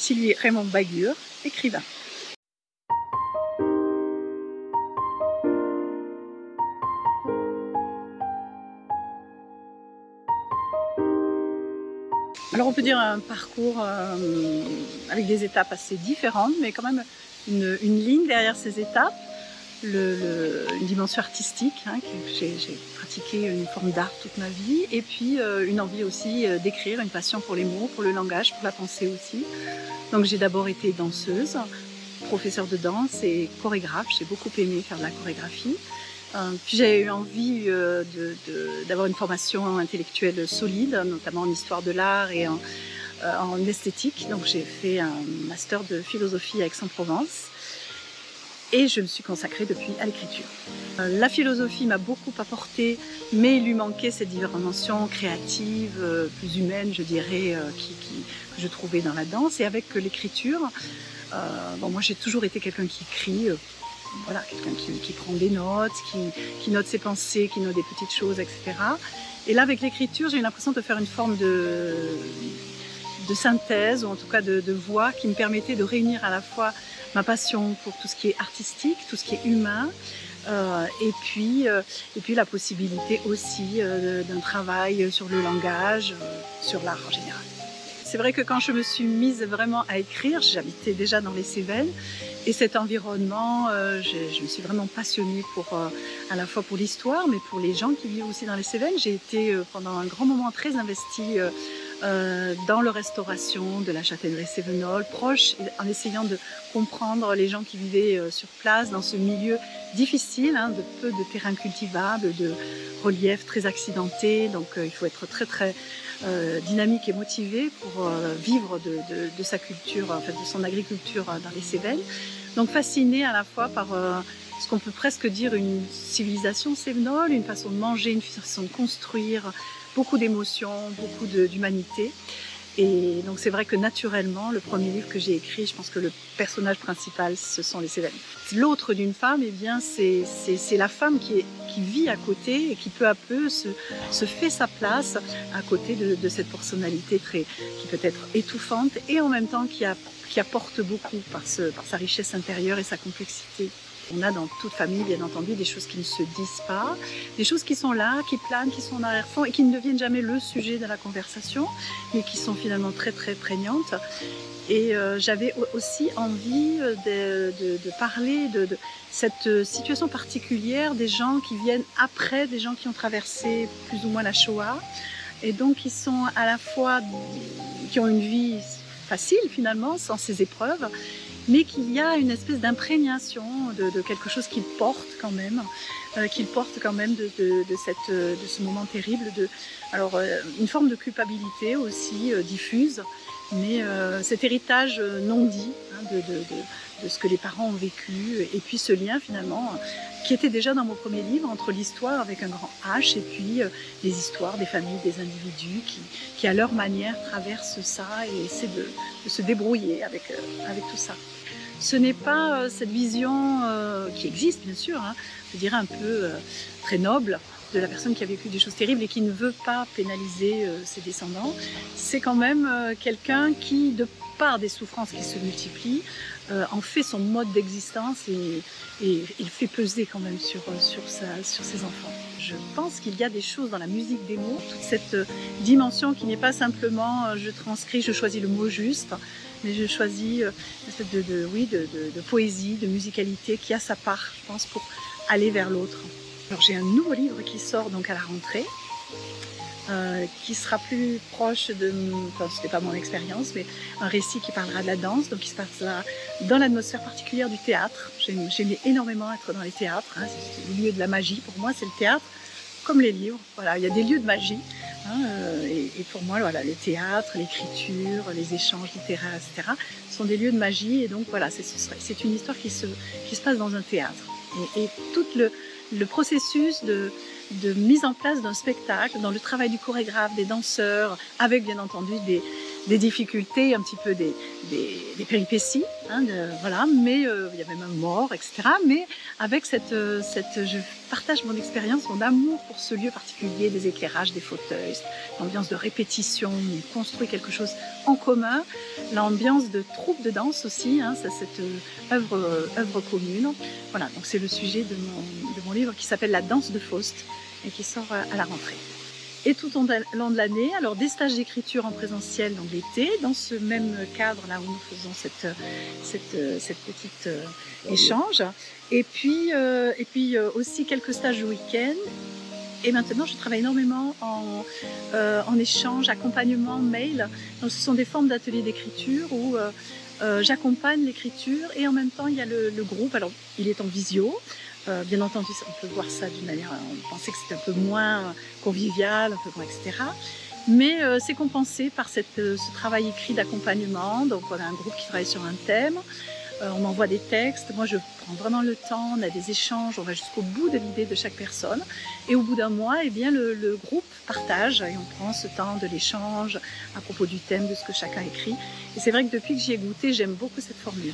Sylvie Raymond Bagur, écrivain. Alors on peut dire un parcours avec des étapes assez différentes, mais quand même une ligne derrière ces étapes, une dimension artistique, hein, que j'ai pratiqué une forme d'art toute ma vie, et puis une envie aussi d'écrire, une passion pour les mots, pour le langage, pour la pensée aussi. Donc j'ai d'abord été danseuse, professeure de danse et chorégraphe, j'ai beaucoup aimé faire de la chorégraphie. Puis j'ai eu envie d'avoir une formation intellectuelle solide, notamment en histoire de l'art et en esthétique. Donc j'ai fait un master de philosophie à Aix-en-Provence et je me suis consacrée depuis à l'écriture. La philosophie m'a beaucoup apporté, mais il lui manquait cette dimension créative, plus humaine, je dirais, que je trouvais dans la danse. Et avec l'écriture, moi j'ai toujours été quelqu'un qui écrit. Voilà, quelqu'un qui prend des notes, qui note ses pensées, qui note des petites choses, etc. Et là, avec l'écriture, j'ai eu l'impression de faire une forme de synthèse, ou en tout cas de voix, qui me permettait de réunir à la fois ma passion pour tout ce qui est artistique, tout ce qui est humain, et puis la possibilité aussi d'un travail sur le langage, sur l'art en général. C'est vrai que quand je me suis mise vraiment à écrire, j'habitais déjà dans les Cévennes, et cet environnement, je me suis vraiment passionnée à la fois pour l'histoire, mais pour les gens qui vivent aussi dans les Cévennes. J'ai été pendant un grand moment très investie dans la restauration de la châtaigneraie cévenole, proche, en essayant de comprendre les gens qui vivaient sur place, dans ce milieu difficile, hein, de peu de terrains cultivables, de reliefs très accidentés. Donc il faut être très très dynamique et motivé pour vivre de sa culture, en fait, de son agriculture dans les Cévennes. Donc fascinée à la fois par ce qu'on peut presque dire une civilisation cévenole, une façon de manger, une façon de construire, beaucoup d'émotions, beaucoup d'humanité. Et donc c'est vrai que naturellement, le premier livre que j'ai écrit, je pense que le personnage principal, ce sont les Cévennes. L'autre d'une femme, eh bien, c'est la femme qui vit à côté et qui peu à peu se fait sa place à côté de cette personnalité qui peut être étouffante et en même temps qui apporte beaucoup par sa richesse intérieure et sa complexité. On a dans toute famille, bien entendu, des choses qui ne se disent pas, des choses qui sont là, qui planent, qui sont en arrière-fond et qui ne deviennent jamais le sujet de la conversation, mais qui sont finalement très très prégnantes. Et j'avais aussi envie de parler de cette situation particulière des gens qui viennent après, des gens qui ont traversé plus ou moins la Shoah, et donc qui sont à la fois, qui ont une vie facile finalement, sans ces épreuves, mais qu'il y a une espèce d'imprégnation de quelque chose qu'ils portent quand même, de ce moment terrible. Alors, une forme de culpabilité aussi diffuse, mais cet héritage non dit, hein, de ce que les parents ont vécu, et puis ce lien finalement qui était déjà dans mon premier livre entre l'histoire avec un grand H et puis les histoires des familles, des individus qui à leur manière traversent ça et essaient de se débrouiller avec tout ça. Ce n'est pas cette vision qui existe bien sûr, hein, je dirais un peu très noble, de la personne qui a vécu des choses terribles et qui ne veut pas pénaliser ses descendants. C'est quand même quelqu'un qui, de par des souffrances qui se multiplient, en fait son mode d'existence et il fait peser quand même sur ses enfants. Je pense qu'il y a des choses dans la musique des mots, toute cette dimension qui n'est pas simplement je transcris, je choisis le mot juste, mais je choisis une espèce de poésie, de musicalité qui a sa part, je pense, pour aller vers l'autre. Alors j'ai un nouveau livre qui sort donc à la rentrée, qui sera plus proche enfin c'était pas mon expérience, mais un récit qui parlera de la danse, donc qui se passe dans l'atmosphère particulière du théâtre. J'aimais énormément être dans les théâtres, hein, c'est le lieu de la magie, pour moi c'est le théâtre, comme les livres, voilà, il y a des lieux de magie, hein, et pour moi voilà, le théâtre, l'écriture, les échanges littéraires, etc. sont des lieux de magie, et donc voilà, c'est une histoire qui se passe dans un théâtre. Et tout le processus de mise en place d'un spectacle, dans le travail du chorégraphe, des danseurs, avec bien entendu des difficultés, un petit peu des péripéties, hein, voilà, mais il y avait même mort, etc. Mais avec je partage mon expérience, mon amour pour ce lieu particulier, des éclairages, des fauteuils, l'ambiance de répétition, on construit quelque chose en commun, l'ambiance de troupe de danse aussi, hein, cette œuvre commune. Voilà, donc c'est le sujet de mon livre qui s'appelle La danse de Faust et qui sort à la rentrée. Et tout au long de l'année, alors des stages d'écriture en présentiel donc l'été, dans ce même cadre là où nous faisons cette petite échange, et puis aussi quelques stages le week-end. Et maintenant, je travaille énormément en échange, accompagnement, mail. Donc, ce sont des formes d'ateliers d'écriture où j'accompagne l'écriture et en même temps, il y a le groupe. Alors, il est en visio. Bien entendu, on peut voir ça d'une manière, on pensait que c'était un peu moins convivial, un peu moins, etc. Mais c'est compensé par ce travail écrit d'accompagnement. Donc, on a un groupe qui travaille sur un thème. On m'envoie des textes, moi je prends vraiment le temps, on a des échanges, on va jusqu'au bout de l'idée de chaque personne. Et au bout d'un mois, eh bien, le groupe partage et on prend ce temps de l'échange à propos du thème, de ce que chacun écrit. Et c'est vrai que depuis que j'y ai goûté, j'aime beaucoup cette formule.